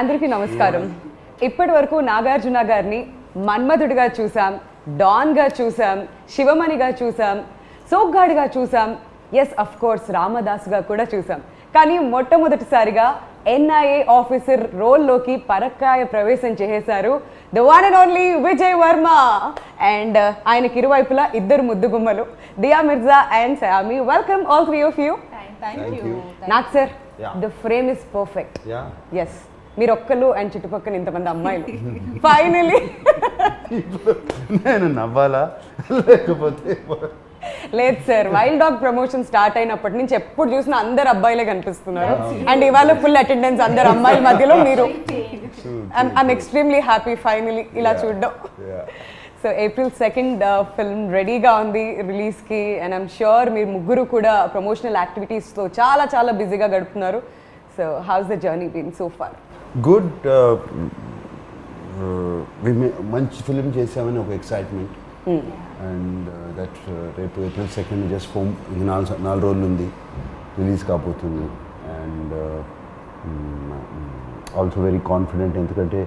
అందరికీ నమస్కారం. ఇప్పటి వరకు నాగార్జున గారిని మన్మధుడిగా చూసాం, డాన్గా చూసాం, శివమణిగా చూసాం, సోగ్గాడిగా చూసాం, ఎస్ అఫ్ కోర్స్ రామదాస్గా కూడా చూసాం. కానీ మొట్టమొదటిసారిగా ఎన్ఐఏ ఆఫీసర్ రోల్లోకి పరక్కాయ ప్రవేశం చేసేశారు the one and only Vijay Varma. And ఆయనకి ఇరువైపులా ఇద్దరు ముద్దుగుమ్మలు, Dia Mirza and Saiyami. Welcome all three of you. నాకు sir the frame is perfect. Yes, మీరు ఒక్కరు అండ్ చుట్టుపక్కల ఇంతమంది అమ్మాయిలు. ఫైనలీ నేను నవ్వాలా లేకపోతే లేదు sir, wild dog promotion start అయినప్పటి నుంచి ఎప్పుడు చూసినా అందరు అబ్బాయిలే కనిపిస్తున్నారు. అండ్ ఇవాళ ఫుల్ అటెండెన్స్ అందరు అమ్మాయిల మధ్యలో మీరు. ఐఎమ్ ఎక్స్ట్రీమ్లీ హ్యాపీ ఫైనలీ ఇలా చూడడం. సో April 2nd ఫిల్మ్ రెడీగా ఉంది రిలీజ్కి. అండ్ ఐమ్ ష్యూర్ మీరు ముగ్గురు కూడా ప్రమోషనల్ యాక్టివిటీస్తో చాలా చాలా బిజీగా గడుపుతున్నారు. So how's the journey been so far? Good. మంచి ఫిలిం చేసామని ఒక ఎక్సైట్మెంట్. అండ్ దట్ రేపు April 2nd జస్ట్ ఫోమ్ 4 రోజులు ఉంది, రిలీజ్ కాబోతుంది. అండ్ ఆల్సో వెరీ కాన్ఫిడెంట్, ఎందుకంటే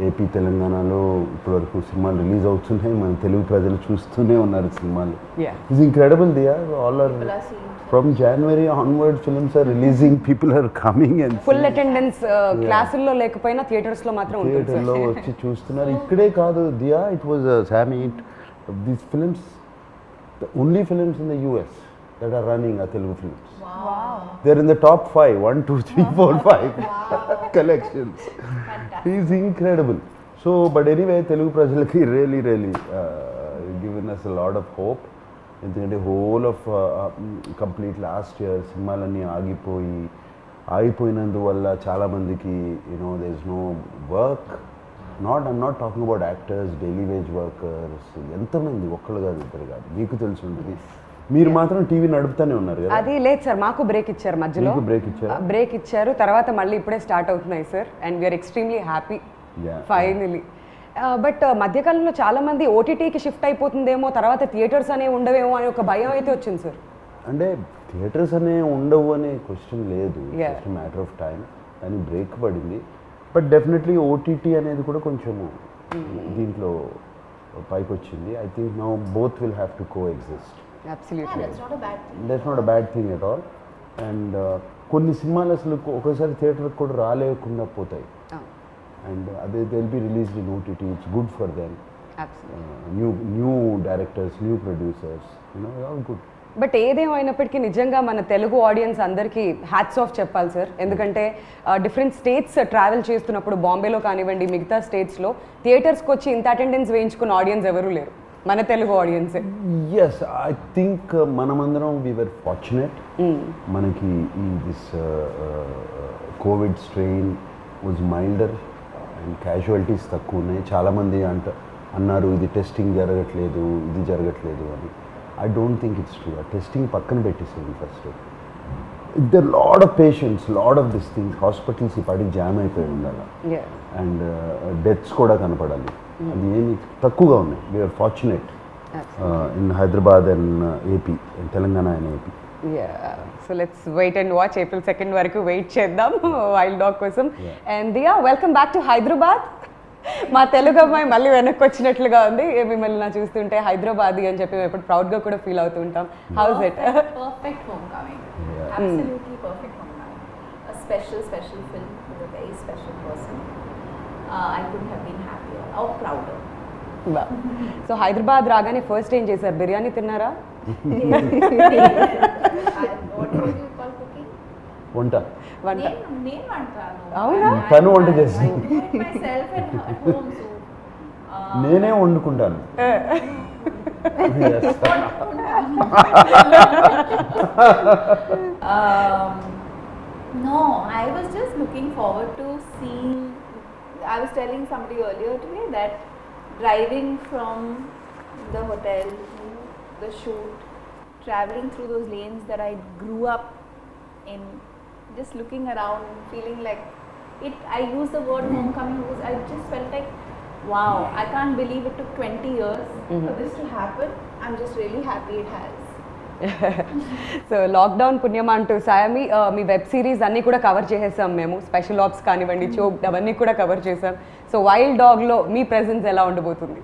ఏపీ తెలంగాణలో ఇప్పటివరకు సినిమాలు రిలీజ్ అవుతున్నాయి, మన తెలుగు ప్రజలు చూస్తూనే ఉన్నారు సినిమాలు. It's incredible Dia. All are from January onward films are releasing, people are coming and full attendance. క్లాసుల్లో లేకపోయినా థియేటర్స్ లో మాత్రం ఉంటుంది. థియేటర్లో వచ్చి చూస్తున్నారు. ఇక్కడే కాదు దియా, ఇట్ వాజ్ సామీ, these films the only films in the US that are running are Telugu films. Wow. They're in the top 5, 1, 2, 3, 4, 5 collections. He's incredible. So, but anyway, Telugu prajalaki really given us a lot of hope. ఎందుకంటే whole of complete last year సినిమాలన్నీ ఆగిపోయినందువల్ల చాలామందికి you know there is no work. I'm not talking about actors, daily wage workers, ఎంతమంది, ఒక్కళ్ళు కాదు ఇద్దరు కాదు, మీకు తెలిసి ఉంటుంది. మీరు మాత్రం టీవీ నడుపుతానే ఉన్నారు కదా? అది లేదు సార్, మాకు బ్రేక్ ఇచ్చారు మధ్యలో. బ్రేక్ ఇచ్చారు, తర్వాత మళ్ళీ ఇప్పుడే స్టార్ట్ అవుతున్నాయి sir. And we are extremely happy finally. But మధ్యకాలంలో చాలా మంది ఓటీటీకి షిఫ్ట్ అయిపోతుందేమో, తర్వాత థియేటర్స్ అనేవి ఉండవేమో అని ఒక భయం అయితే వచ్చింది సార్. అంటే థియేటర్స్ అనే ఉండవు అనే క్వశ్చన్ లేదు, జస్ట్ మ్యాటర్ ఆఫ్ టైం. కానీ బ్రేక్ పడింది. బట్ డెఫినెట్లీ ఓటీటీ అనేది కూడా కొంచెము దీంట్లో పైకి వచ్చింది. I think now both will have to co exist. Absolutely, that's not a bad thing at all. And కొన్ని సినిమాలు అసలు ఒకసారి థియేటర్కి కూడా రాలేకుండా పోతాయి. And they'll be released in OTT. It's good for them. Absolutely. New directors, new producers, you know, all good. But ఏదేమైనప్పటికీ నిజంగా మన తెలుగు ఆడియన్స్ అందరికీ హ్యాట్స్ ఆఫ్ చెప్పాలి సార్. ఎందుకంటే డిఫరెంట్ స్టేట్స్ ట్రావెల్ చేస్తున్నప్పుడు, బాంబేలో కానివ్వండి మిగతా స్టేట్స్లో థియేటర్స్కి వచ్చి ఇంత అటెండెన్స్ వేయించుకున్న ఆడియన్స్ ఎవరూ లేరు, మన తెలుగు ఆడియన్సే. ఎస్, ఐ థింక్ మనమందరం వీ వర్ ఫార్చునేట్. మనకి ఈ this Covid strain was milder and casualties తక్కువ ఉన్నాయి. చాలామంది అన్నారు ఇది టెస్టింగ్ జరగట్లేదు, ఇది జరగట్లేదు అని. I don't think it's true. ఆ టెస్టింగ్ పక్కన పెట్టేసేది first. There load of patients, load of this things. Hospitals ఈ పాటికి జామ్ అయిపోయి ఉండాలి అండ్ డెత్స్ కూడా కనపడాలి. అది ఏమి తక్కువగా ఉన్నాయి. We are fortunate in Hyderabad and AP, Telangana and AP. So let's wait and watch. April 2nd వరకు వెయిట్ చేద్దాం వైల్డ్ డాగ్ కోసం. And Dia, welcome back to Hyderabad. మా తెలుగు అమ్మాయి మళ్ళీ వెనక్కి వచ్చినట్లుగా ఉంది మిమ్మల్ని నా చూస్తుంటే. హైదరాబాదీ అని చెప్పి మేము ఎప్పుడు ప్రౌడ్గా కూడా ఫీల్ అవుతూ ఉంటాం. House it? Perfect homecoming. Absolutely perfect homecoming. A special film with a very special person. I couldn't have been happier or prouder. So Hyderabad రాగానే ఫస్ట్ ఏం చేశారు? బిర్యానీ తిన్నారా? వంట అవునా? తను వంట చేస్తుంది, నేనే వండుకుంటాను. No, I was just looking forward to seeing. I was telling somebody earlier today that driving from the hotel to the shoot, traveling through those lanes that I grew up in, just looking around, feeling like it. I use the word homecoming because I just felt like, wow, I can't believe it took 20 years for this to happen. I'm just really happy it has. So lockdown పుణ్యమా అంటూ సాయమి మీ web series అన్నీ కూడా cover చేసేసాం మేము, special apps కానివ్వండి, choke అవన్నీ కూడా cover చేసాం. సో వైల్డ్ డాగ్లో మీ ప్రెజెన్స్ ఎలా ఉండబోతుంది?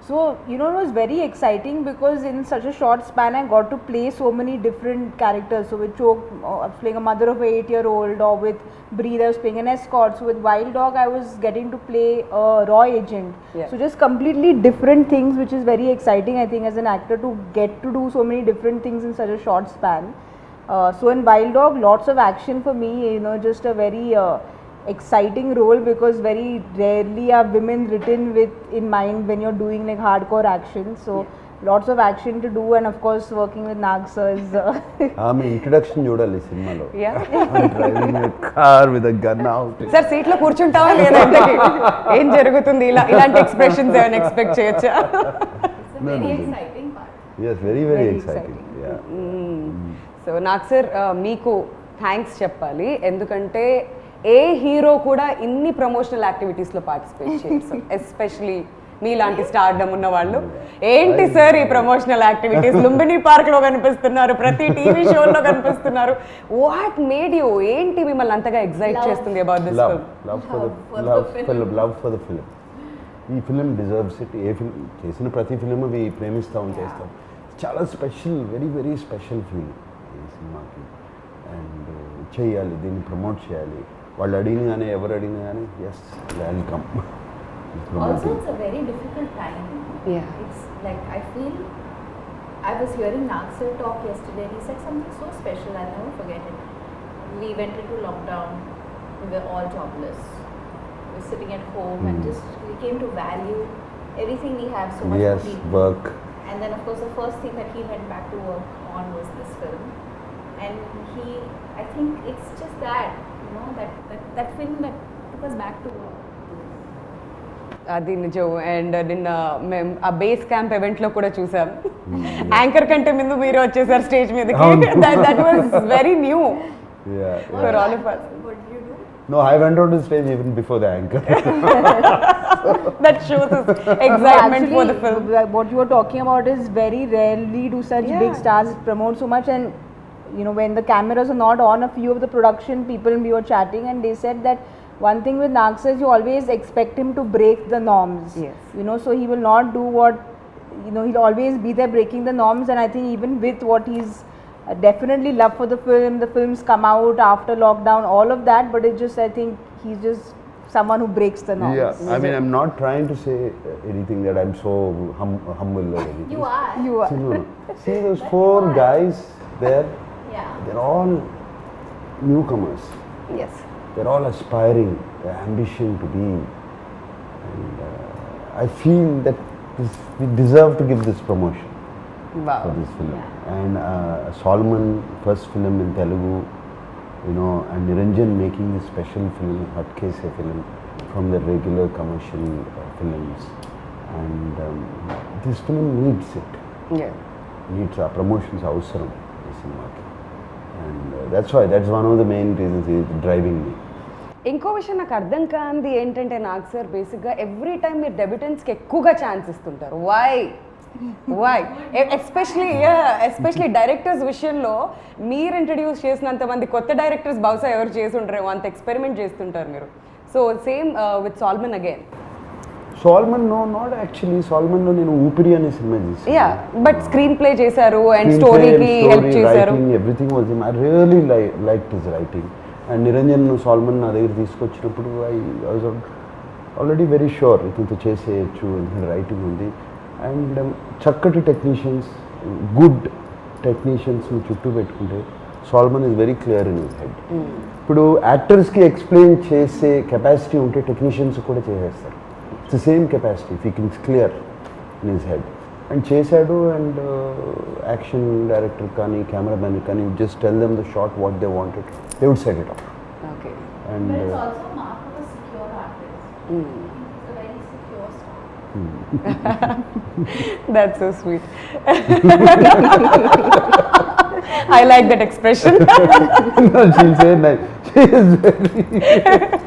So, you know, it was very exciting because in such a short span I got to play so many different characters. So with Chok, I was playing a mother of an 8-year-old, or with Breathe I was playing an escort. So with Wild Dog I was getting to play a raw agent. Yeah. So just completely different things, which is very exciting, I think, as an actor, to get to do so many different things in such a short span. So in Wild Dog, lots of action for me, you know, just a very exciting role, because very rarely are women written with in mind when you're doing like hardcore action. So lots of action to do, and of course working with Nag sir is ఆమె introduction చూడాలి సినిమాలో. Yeah. Driving car with a gun out. Sir సీట్లో కూర్చుంటావా లేదా? ఇంతకీ ఏం జరుగుతుంది? ఇలాంటి expressions ఏమైనా ఎక్స్పెక్ట్ చేయొచ్చా? It's a very exciting part. Yes, very very Very exciting. Yeah. So నాకు సార్ మీకు థ్యాంక్స్ చెప్పాలి, ఎందుకంటే ఏ హీరో కూడా ఇన్ని ప్రమోషనల్ యాక్టివిటీస్లో పార్టిసిపేట్ చేయరు, ఎస్పెషలీ మీలాంటి స్టార్డమ్ ఉన్న వాళ్ళు. ఏంటి సార్ ఈ ప్రమోషనల్ యాక్టివిటీస్? లుంబిని పార్క్లో కనిపిస్తున్నారు, ప్రతి టీవీ షోలో కనిపిస్తున్నారు. What made you? ఏంటి మిమ్మల్ని అంతగా ఎగ్జైట్ చేస్తుంది about this Love, film? love for the love for the film. ఈ film deserves it. A film చేసిన ప్రతి ఫిలిం అవి ప్రేమిస్తాం, చేస్తాం. చాలా special, very very special feel ఈ సినిమాకి. అండ్ చేయాలి, దీన్ని ప్రమోట్ చేయాలి. వాళ్ళు అడిగిన కానీ ఎవరు అడిగిన కానీ yes welcome. Also, it's a very difficult time. Yeah. It's like, I feel, I was hearing Nag sir talk yesterday. He said something so special. I'll never forget it. We went into lockdown. We were all jobless. We were sitting at home and just we came to value everything we have so much. Yes, more deeply. work. And then of course the first thing that he went back to work on was this film. And I think it's just that, you know, that film that took us back to work. అది నిజం. And నిన్న మేము ఆ base camp ఈవెంట్లో కూడా చూసాం, anchor కంటే ముందు మీరు వచ్చేసారు స్టేజ్ మీదకి. That was very new Yeah. for all of us. What did you do? No, I went on to stage even before the anchor. That shows his excitement for the film. What you were talking about is very rarely do such Yeah. big stars promote so much. And you know, when the cameras are not on, a few of the production people, we were chatting, and they said that one thing with Nag sir is you always expect him to break the norms. Yes. You know, so he will not do what, you know, he'll always be there breaking the norms. And I think even with what he's definitely love for the film, the films come out after lockdown, all of that, but it's just, I think he's just someone who breaks the norms. Yeah, I mean, I'm not trying to say anything that I'm so humble or anything. You are. You are. See, no. See those four guys there? Yeah. They're all newcomers. Yes. They're all aspiring, their ambition to be. And I feel that we deserve to give this promotion Wow. for this film. And Solomon, first film in Telugu, you know, and Niranjan making this special film, Hatkese film, from the regular commercial films. And this film needs it. Yeah. Needs our promotions అవసరం ఈ సినిమాకి. And that's one of the main reasons is driving me. ఇంకో విషయం నాకు అర్థం కానిది ఏంటంటే, Nag sir బేసిక్గా ఎవ్రీ టైం మీరు డెబ్యూటెంట్స్కి ఎక్కువగా ఛాన్స్ ఇస్తుంటారు. వై ఎస్పెషలీ డైరెక్టర్స్ విషయంలో మీరు ఇంట్రడ్యూస్ చేసినంత మంది కొత్త డైరెక్టర్స్ బహుశా ఎవరు చేసి ఉంటారేమో, అంత ఎక్స్పెరిమెంట్ చేస్తుంటారు మీరు. So same with Solomon again. Solomon, no, not actually. Solomon లో నేను ఊపిరి అనే సినిమా చేశాను. యా, బట్ స్క్రీన్ ప్లే చేశారు అండ్ స్టోరీకి హెల్ప్ చేశారు. Everything was him. I really liked his writing. And Niranjan Solomon నా దగ్గర తీసుకొచ్చినప్పుడు I was already very sure ఇతనితో చేసేయచ్చు, ఇతని రైటింగ్ ఉంది. అండ్ చక్కటి టెక్నీషియన్స్, గుడ్ టెక్నీషియన్స్ని చుట్టూ పెట్టుకుంటే Solomon is very clear in his head. ఇప్పుడు యాక్టర్స్కి ఎక్స్ప్లెయిన్ చేసే కెపాసిటీ ఉంటే టెక్నీషియన్స్ కూడా చేసేస్తారు. It's the same capacity if he cans clear in his head. And చేశాడు. అండ్ యాక్షన్ డైరెక్టర్ కానీ కెమెరామెన్ కానీ just tell them the shot what they wanted, they would set it off. Okay. And But it's also a mark of a secure artist. It's a very secure star. That's so sweet. I like that expression. she'll say like, she is very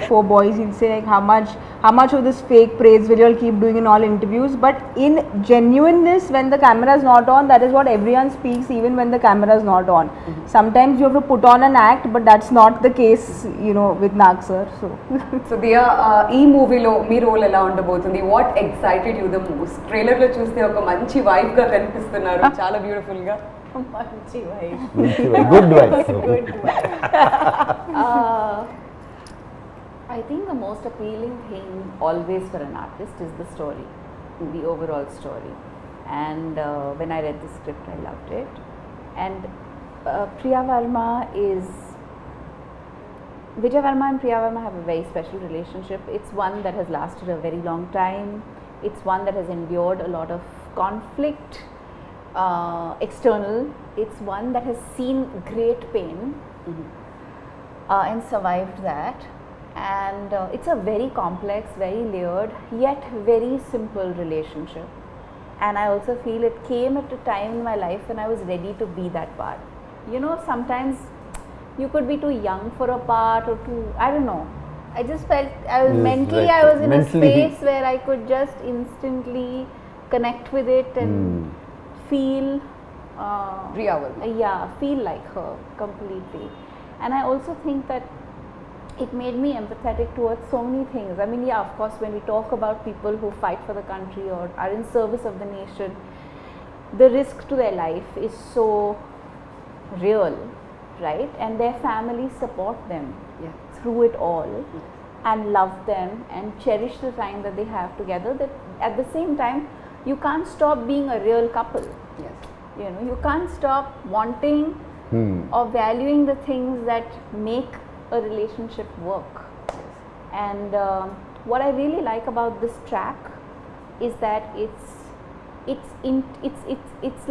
Four boys, he'll say like how much how much of this fake praise will you all keep doing in all interviews? But in genuineness, when the camera is not on, that is what everyone speaks, even when the camera is not on. Sometimes you have to put on an act, but that's not the case, you know, with Nag sir. So. So Dia ఈ మూవీలో మీ role ఎలా ఉండబోతుంది? What excited you the most? Trailer లో చూస్తే ఒక మంచి wife గా కనిపిస్తున్నారు, చాలా బ్యూటిఫుల్ గా. Manchi wife. Good wife. Good wife. I think the most appealing thing always for an artist is the story, the overall story. And when I read the script, I loved it. And Priya Verma is Vijay Verma and Priya Verma have a very special relationship. It's one that has lasted a very long time. It's one that has endured a lot of conflict, external. It's one that has seen great pain and survived that. And it's a very complex, very layered, yet very simple relationship. And I also feel it came at a time in my life when I was ready to be that part. You know, sometimes you could be too young for a part or too, I don't know. I just felt I was Yes, mentally, right. I was in Mentally. a space where I could just instantly connect with it and feel, Priya Varma. yeah, feel like her completely. And I also think that it made me empathetic towards so many things. I mean, yeah, of course, when we talk about people who fight for the country or are in service of the nation, the risk to their life is so real, right? And their families support them Yeah. through it all and love them and cherish the time that they have together. That at the same time, you can't stop being a real couple. Yes. You know, you can't stop wanting or valuing the things that make a relationship work. And what I really like about this track is that it's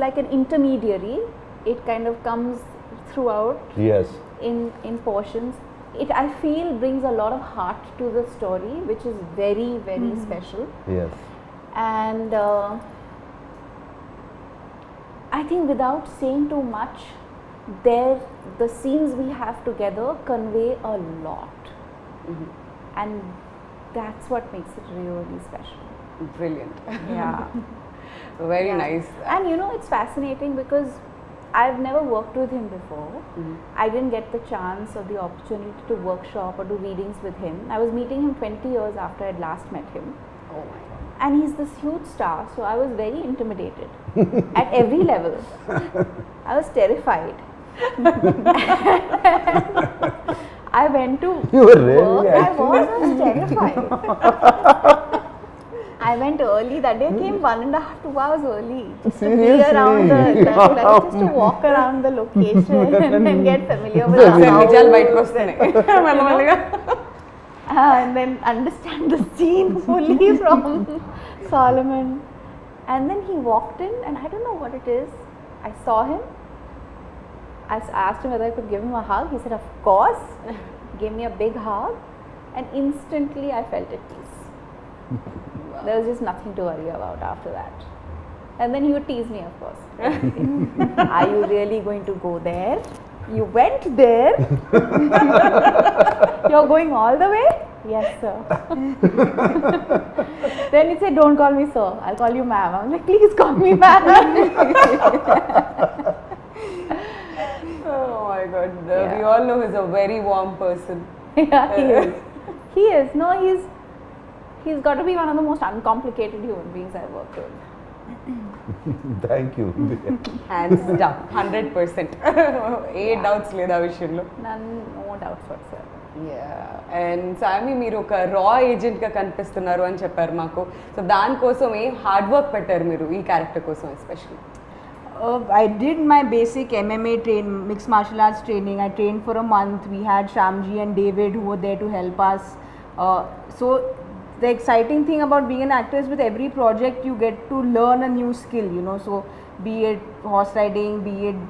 like an intermediary. It kind of comes throughout Yes. in portions. It, I feel, brings a lot of heart to the story, which is very, very special. Yes. And I think without saying too much, the scenes we have together convey a lot. And that's what makes it really special. Brilliant. Yeah. Very Yeah. nice. And you know, it's fascinating because I've never worked with him before. I didn't get the chance or the opportunity to workshop or do readings with him. I was meeting him 20 years after I'd last met him. Oh my god. And he's this huge star, so I was very intimidated at every level. I was terrified. I went to You were really work. I actually? was terrified. I went early that day. Came 1.5 to 2 hours early just to be around the like, just to walk around the location and get familiar with the నిజాలు house. బయటకు వస్తున్నాయి మెల్లమెల్లగా. And then understand the scene fully from Solomon. And then he walked in, and I don't know what it is. I saw him. I asked him whether I could give him a hug. He said, "Of course." Gave me a big hug, and instantly I felt at peace. There was just nothing to worry about after that. And then he would tease me, of course. Are you really going to go there? You went there? You're going all the way? Yes, sir. Then he said, don't call me sir, I'll call you ma'am. I'm like, please call me ma'am. Oh my god. We Yeah. all know he's a very warm person. Yeah, he is. He is. No, he's got to be one of the most uncomplicated human beings I've worked with. Thank you. Hands down 100%. A doubts లేదు ఆ విషయంలో. None, no doubts whatsoever. And సామి మీరు ఒక రా ఏజెంట్గా కనిపిస్తున్నారు అని చెప్పారు మాకు. సో దానికోసం ఏం హార్డ్ వర్క్ పెట్టారు మీరు ఈ క్యారెక్టర్ కోసం especially? I did my basic MMA mixed martial arts training. I trained for a month. We had Shamji and David who were there to help us. So the exciting thing about being an actor is with every project you get to learn a new skill, you know. So be it horse riding, be it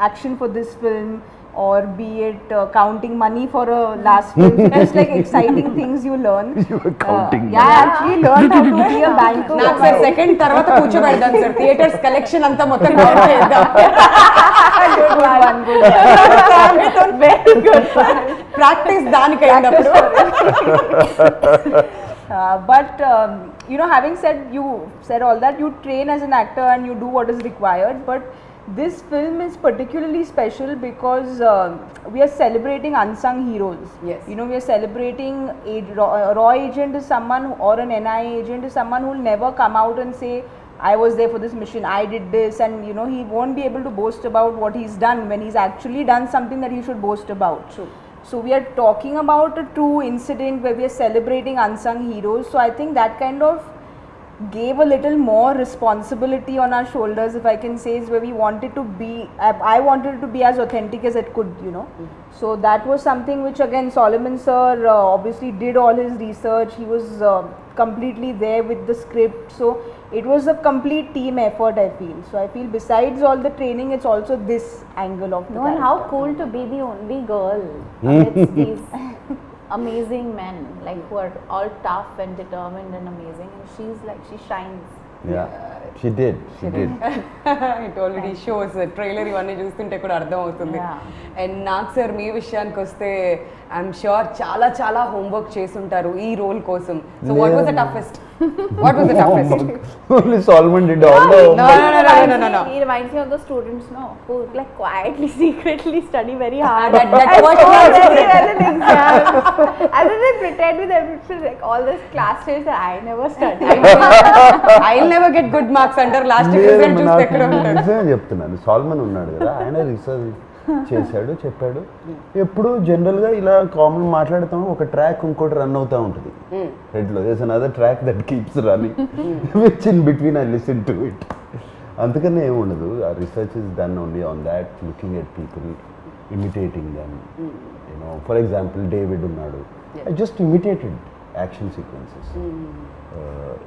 action for this film, or be it counting money for a last film. So just like exciting things you learn. You were counting Yeah, I actually learned how to be a banker. నాకు sir second తర్వాత కూర్చోబెడదాం sir, theatres collection అంతా మొత్తం count చేద్దాం. Good one, good one. Very good one. Practice దానికి అయినప్పుడు. But you know, having said all that, you train as an actor and you do what is required. But this film is particularly special because we are celebrating unsung heroes. Yes. You know, we are celebrating a raw agent is someone, or an NI agent is someone who will never come out and say, I was there for this mission, I did this, and you know, he won't be able to boast about what he's done when he's actually done something that he should boast about. True. So we are talking about a true incident where we are celebrating unsung heroes. So I think that kind of gave a little more responsibility on our shoulders, if I can say, is where we wanted to be. I wanted it to be as authentic as it could, you know. So that was something which again Solomon sir obviously did all his research. He was completely there with the script. So it was a complete team effort, I feel. So I feel besides all the training, it's also this angle of the No, and how character. cool to be the only girl amidst these amazing men, like who are all tough and determined and amazing, and she's like, she shines. Yeah, she did. It already shows trailer ఇవన్నీ చూస్తుంటే కూడా అర్థం అవుతుంది. Yeah. And నాకు sir మీ విషయానికి వస్తే I'm sure చాలా చాలా హోంవర్క్ చేసుంటారు ఈ రోల్ కోసం. So what was the toughest? What was the toughest? Only Solomon did all the No, no, no. He reminds me of the students, no, who like quietly, secretly study very hard. That and was score my very well in exams. And then they pretend with everything, like all this class tests that I never studied. I'll never get good marks అంటారు. Last లేదు, result చూస్తే నాకు ఎక్కడ ఉంటారు? నిజమే చెప్తున్నాను. Salmon ఉన్నాడు కదా, ఆయన రీసెర్చ్ చేశాడు, చెప్పాడు. ఎప్పుడు జనరల్గా ఇలా కామన్ మాట్లాడుతాము, ఒక ట్రాక్ ఇంకోటి రన్ అవుతూ ఉంటుంది హెడ్లో. There's another track that keeps running which in between I listen to it. అందుకనే ఏముండదు. ఆ research is done only on that, looking at people, imitating them. You know, for example David ఉన్నాడు, I just imitated action sequences.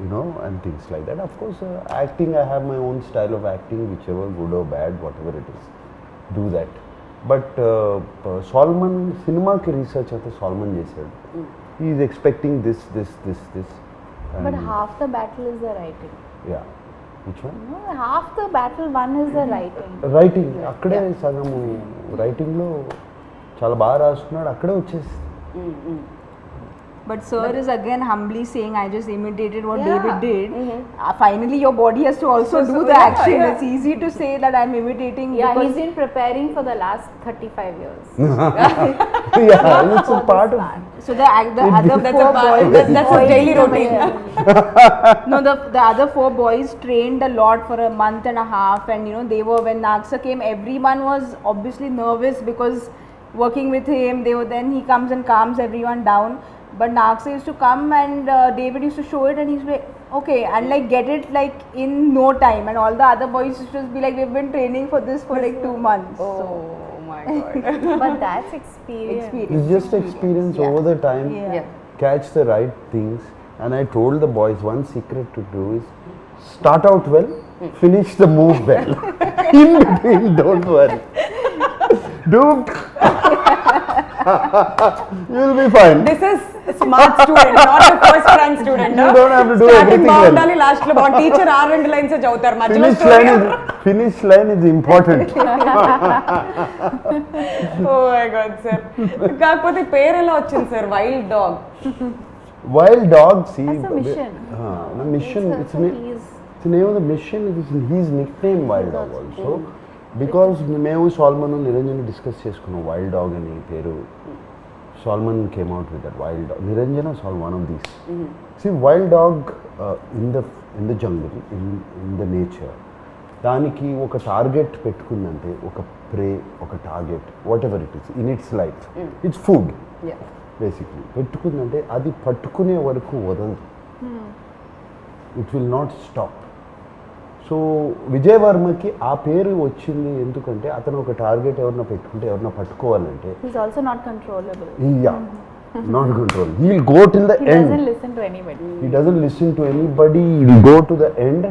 You know, and things like that. Of course, acting, I have my own style of acting, whichever good or bad, whatever it is, do that. But Solomon, cinema ki research ante Solomon chesaadu. He is expecting this. But And half the battle is the writing. yeah, which one? No, half the battle one is the writing. Writing, అక్కడే సగము రైటింగ్లో చాలా బాగా రాసుకున్నాడు, అక్కడే వచ్చేసి. But sir is again humbly saying, I just imitated what Yeah. David did. Finally, your body has to also do the yeah, action. yeah. It's easy to say that I'm imitating. Yeah, because he's been preparing for the last 35 years. Yeah, it's a part of. so the other That's four a part- boys. that's his daily routine. No, the other four boys trained a lot for a month and a half, and you know, they were, when Naksa came, everyone was obviously nervous because working with him, then he comes and calms everyone down. But Naksa used to come and David used to show it, and he's like, okay, and like get it like in no time, and all the other boys used to just be like, we've been training for this for like 2 months. Oh my god. But that's experience. It's just experience over the time. Yeah. Catch the right things. And I told the boys, one secret to do is start out well, finish the move well. In between, don't worry. Do you'll be fine. This is smart student, not the first rank student. You don't have to do Starting everything well. బాగుండాలి, last లో బాగుంది. Teacher 6 lines చదువుతారు, మధ్యలో Finish line is important. Oh my God sir. కాకపోతే పేరు ఎలా వచ్చింది sir, wild dog? Wild dog, see. That's a mission. The mission. It's So the name of the mission. It is his nickname, Wild Dog, also. Because మేము salmon Niranjan discuss చేసుకున్నాం wild dog అని పేరు. Solomon came out with that wild dog. Niranjana saw one of these. See, wild dog in the jungle, in the nature. దానికి ఒక target పెట్టుకుందంటే, ఒక prey, ఒక target, whatever it is in its life, it's food basically పెట్టుకుందంటే అది పట్టుకునే వరకు వదలదు. It will not stop. So Vijay వర్మకి ఆ పేరు వచ్చింది ఎందుకంటే అతను ఒక టార్గెట్ ఎవరన్నా పెట్టుకుంటే, ఎవరన్నా పట్టుకోవాలంటే, he's also not controllable. Not control, he will go till the He end. doesn't listen to anybody. He doesn't listen to anybody. He will go to the end.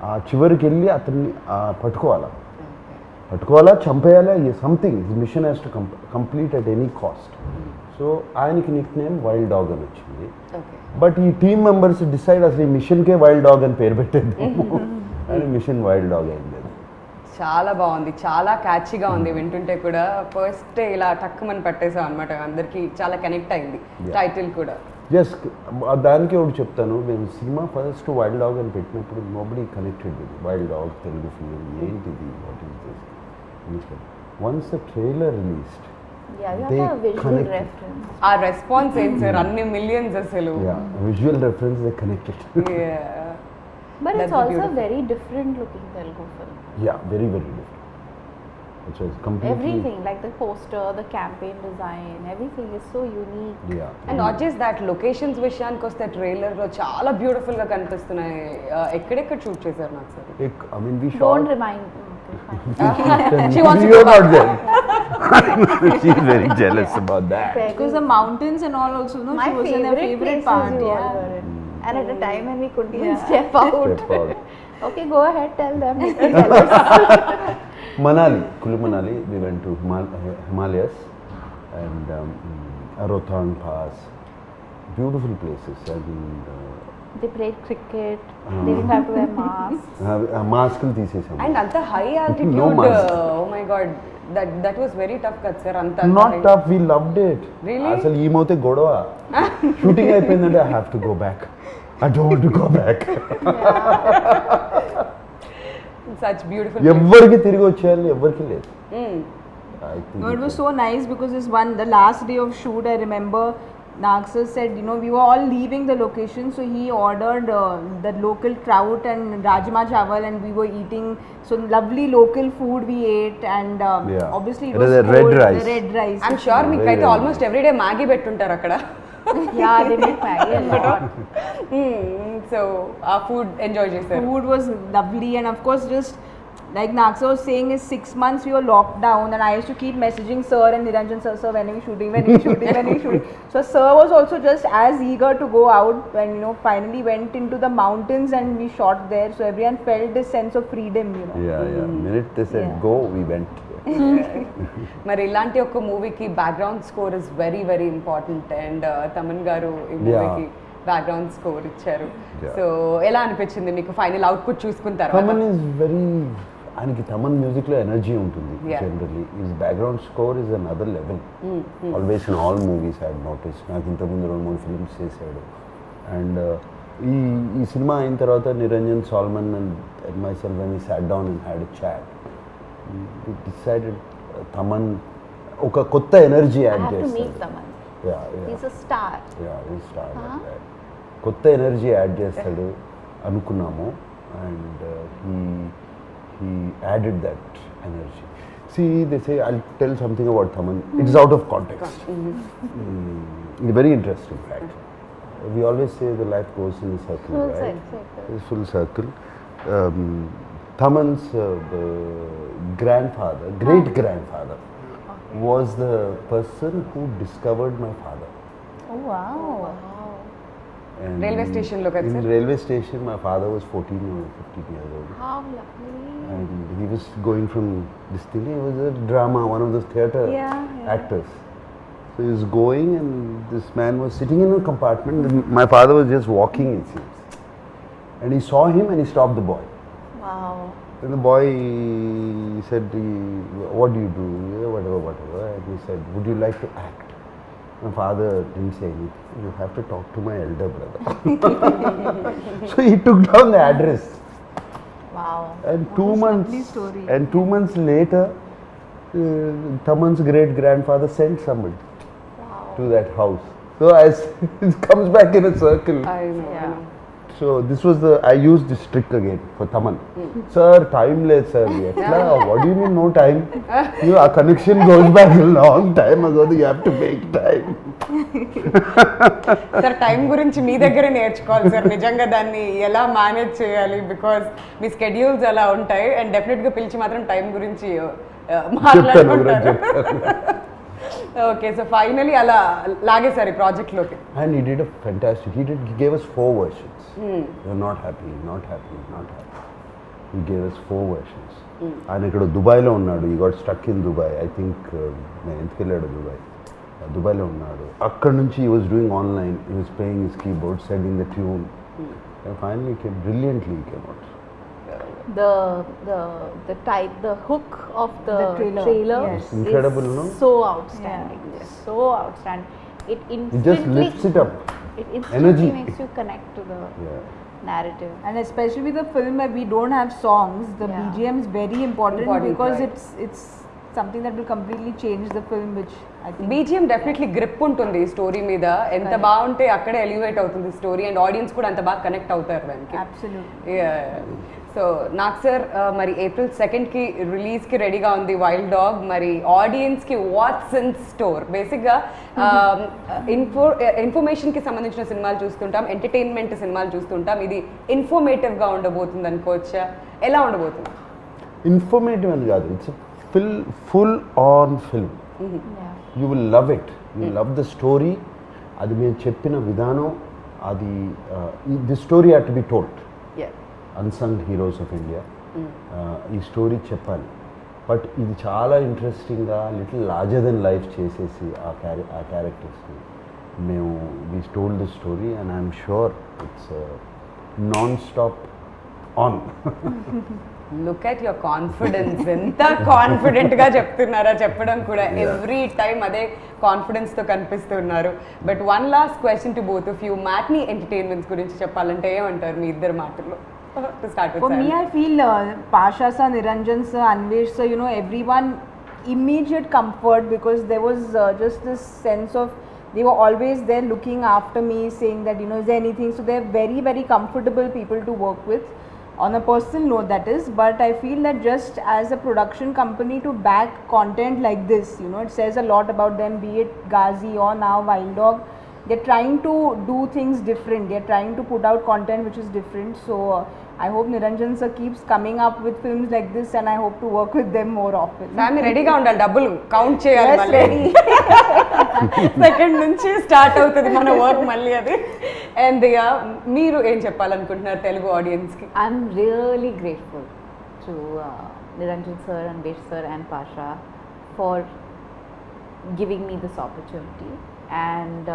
ఆ చివరికి వెళ్ళి అతన్ని పట్టుకోవాలా, చంపేయాలా, something. His mission has to complete at any cost. So ఆయనకి nickname wild dog అని వచ్చింది. But ఈ టీమ్ మెంబర్స్ డిసైడ్ అసలు ఈ మిషన్కే వైల్డ్ డాగ్ అని పేరు పెట్టేది, అని మిషన్ వైల్డ్ డాగ్ అయింది. చాలా బాగుంది, చాలా క్యాచీగా ఉంది, వింటుంటే కూడా ఫస్ట్ ఇలా టక్కుమని పట్టేసాం అనమాట, అందరికి చాలా కనెక్ట్ అయింది టైటిల్ కూడా. జస్ట్ దానికి ఒకటి చెప్తాను, మేము సినిమా ఫస్ట్ వైల్డ్ డాగ్ అని పెట్టినప్పుడు nobody connected with wild dog Telugu film, ఏంటిది, what is this. Once the trailer released Yeah, you they have a visual connected. reference. ఆ రెస్పాన్స్ ఏంటి సార్, అన్ని మిలియన్స్ అసలు. Visual reference they connected. But That's it's also beautiful. a very different looking Telugu film. Very very different. It was completely Everything, like the poster, the campaign design, everything is so unique. And not just that, locations విషయానికి వస్తే ట్రైలర్లో చాలా బ్యూటిఫుల్గా కనిపిస్తున్నాయి. ఎక్కడెక్కడ shoot చేశారు నాకు sir? I mean we Don't shot. remind me. Okay, fine. She wants to You're go not there. She's very jealous about that. Because the mountains and all also, no, My she was in her favorite places part. you all Yeah. were in. And at a time when we couldn't even step out. Step out. Okay, go ahead, tell them. They're jealous. Manali, Kulu Manali, we went to Himalayas and Rohtang Pass, beautiful places, and They played cricket. They didn't have to wear masks. మాస్కులు తీసేసాము. And అంత high altitude, No mask. Oh my god, that was very tough కదా sir. అంత not tough, we loved it. Really? అసలు ఈమవుతే గొడవ, shooting అయిపోయిందంటే I have to go back, I don't want to go back. Such beautiful. ఎవరికి తిరిగి వచ్చేయాలి, ఎవరికి లేదు. I think No, it was so nice because this one, the last day of shoot, I remember Nagsar said, you know, we were all leaving the location, so he ordered the local trout and rajma chawal, and we were eating so lovely local food we ate, and Yeah. obviously it It was was a red cold, rice. the red rice. I'm sure మీకు అయితే Very almost everyday Maggi పెట్టుంటారు అక్కడ. Yeah, they make Maggie a lot. So ఆ food enjoy చేశారు. Food was lovely, and of course just like Nagsar was saying, is 6 months we were locked down, and I used to keep messaging sir and Niranjan sir, when are you shooting, when are you shooting, when are you shooting. So sir was also just as eager to go out, and you know finally went into the mountains and we shot there, so everyone felt this sense of freedom, you know. yeah. Minute they said Yeah. go, we went. మరి ఇలాంటి ఒక మూవీకి background score is very very important, and Thaman గారు ఈ Yeah. మూవీకి background score ఇచ్చారు. Yeah. So ఎలా అనిపించింది మీకు ఫైనల్ అవుట్పుట్ చూసుకున్న తర్వాత? తమన్ ఈజ్ వెరీ, ఆయనకి తమన్ మ్యూజిక్లో ఎనర్జీ ఉంటుంది Yeah. Generally. Is background score is another level, always in all movies I notice. నాకు ఇంతకుముందు 2-3 ఫిల్మ్స్ చేశాడు. అండ్ ఈ సినిమా అయిన తర్వాత Niranjan, Solomon and myself when we sat down and had a chat, we decided Thaman ఒక కొత్త energy I had have to meet చేస్తాడు. Taman. Yeah. He's a star. కొత్త ఎనర్జీ యాడ్ చేస్తాడు అనుకున్నాము, and he added that energy. See, they say, I'll tell something about Thaman. It's out of context. It's very interesting fact. We always say the life goes in a circle, Full right? circle. It's full circle. Thaman's grandfather, great grandfather, was the person who discovered my father. Oh wow. And Railway station lo kada in sir? railway station, my father was 14 or 15 years old. How lovely. And he was going from this thing, he was a drama, one of those theatre Yeah. actors. So he was going, and this man was sitting in a compartment. My father was just walking, it seems. And he saw him and he stopped the boy. Wow. Then the boy said, what do you do? Yeah, whatever. And he said, would you like to act? My father didn't say anything. You have to talk to my elder brother. So he took down the address. Wow. And 2 months, lovely story. and 2 months later, Thaman's great grandfather sent somebody Wow. to that house. So as it comes back in a circle. I know, I Yeah. know. So this was I used this trick again for Thaman. Sir, time late, sir. Etla, what do you mean no time? Our connection goes back a long time ago. You have to make time. Sir time గురించి మీ దగ్గరే నేర్చుకోవాలి sir, నిజంగా దాన్ని ఎలా manage చేయాలి, because me schedules అలా ఉంటాయి, and డెఫినెట్గా పిలిచి మాత్రం టైం గురించి మాట్లాడుకుంటారు. ఓకే, సో ఫైనలీ అలా లాగేసారు ఈ ప్రాజెక్ట్లోకి. And he did a fantastic. He gave us 4 versions. You're not happy, not happy, not happy. He gave us 4 versions. ఆయన ఇక్కడ దుబాయ్లో ఉన్నాడు. ఈ got stuck in Dubai. I think నేను ఎందుకు వెళ్ళాడు దుబాయ్లో ఉన్నాడు. అక్కడ నుంచి he was doing online. He was playing his keyboard, setting the tune. And finally came brilliantly, he came out. the type, the hook of the The trailer, trailer yes. is Incredible, no? so outstanding. So outstanding. It It just instantly lifts it up. It instantly Energy. makes you connect to the Yeah. narrative. And especially with the film where we don't have songs, the Yeah. BGM is very important, Important, because right. it's something that will completely change the film, which I think BGM definitely grip ఉంటుంది ఈ story మీద, ఎంత బాగుంటే అక్కడే elevate అవుతుంది story, and audience కూడా అంత బాగా కనెక్ట్ అవుతారు దానికి. absolutely. సో నాకు సార్ మరి April 2కి రిలీజ్కి రెడీగా ఉంది వైల్డ్ డాగ్. మరి ఆడియన్స్కి వాట్స్ ఇన్ స్టోర్? బేసిక్గా ఇన్ఫర్మేషన్కి సంబంధించిన సినిమాలు చూస్తుంటాం, ఎంటర్టైన్మెంట్ సినిమాలు చూస్తుంటాం. ఇది ఇన్ఫర్మేటివ్గా ఉండబోతుంది అనుకోవచ్చా? ఎలా ఉండబోతుంది? ఇన్ఫర్మేటివ్ అని కాదు, it's full on film. Yeah. You will love it, you love the story. అది మేము చెప్పిన విధానం, అది the story had to be told. Unsung heroes of India ఈ స్టోరీ చెప్పాలి. బట్ ఇది చాలా ఇంట్రెస్టింగ్గా లిటిల్ లార్జర్ దెన్ లైఫ్ చేసేసి ఆ క్యారెక్టర్స్ని మేము we told the story, and I'm sure it's non stop on. Look at your confidence, ఎంత కాన్ఫిడెంట్గా చెప్తున్నారా చెప్పడం కూడా. ఎవ్రీ టైం అదే కాన్ఫిడెన్స్తో కనిపిస్తున్నారు. But one last question to both of you, matinee entertainments గురించి చెప్పాలంటే ఏమంటారు మీ ఇద్దరు మాటల్లో? To start with For me, Sam. I feel Pasha sir, Niranjan sir, Anvesh sir, everyone immediate comfort, because there was just this sense of they were always there looking after me, saying that is there anything. So they're very, very comfortable people to work with on a personal note, that is. But I feel that just as a production company to back content like this, it says a lot about them, be it Ghazi or now Wild Dog. They're trying to do things different. They're trying to put out content which is different. So I hope Niranjan sir keeps coming up with films like this, and I hope to work with them more often. Family రెడీగా ఉండాలి, డబ్బులు count చేయాలి Yes, మళ్ళీ. ready. Second నుంచి start అవుతుంది మన work మళ్ళీ అది. అండ్ మీరు ఏం చెప్పాలనుకుంటున్నారు తెలుగు ఆడియన్స్కి? I'm really grateful to Niranjan sir, Anvesh sir and Pasha for giving me this opportunity. And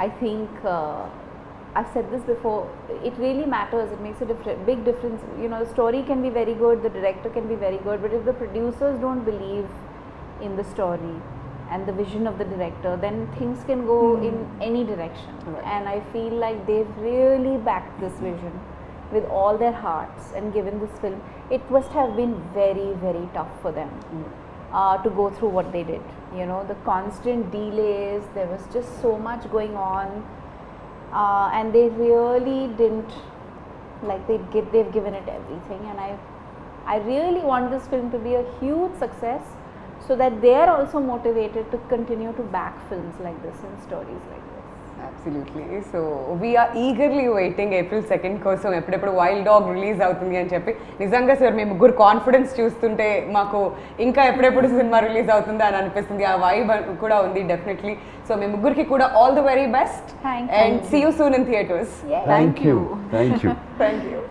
I think I've said this before, it really matters, it makes a big difference. The story can be very good, the director can be very good, but if the producers don't believe in the story and the vision of the director, then things can go in any direction. Right. And I feel like they've really backed this vision with all their hearts and given this film. It must have been very, very tough for them to go through what they did. The constant delays, there was just so much going on, and they really didn't, like they've given it everything. And I really want this film to be a huge success, so that they are also motivated to continue to back films like this and stories like this. Absolutely. So we're eagerly waiting April 2 కోసం, ఎప్పుడెప్పుడు wild dog release అవుతుంది అని చెప్పి. నిజంగా sir మీ ముగ్గురు confidence చూస్తుంటే మాకు ఇంకా ఎప్పుడెప్పుడు సినిమా రిలీజ్ అవుతుందా అని అనిపిస్తుంది. ఆ వైబ్ కూడా ఉంది డెఫినెట్లీ. సో మీ ముగ్గురికి కూడా all the very best, Thank and you. See you soon in theatres. Yes. Thank you. Thank you.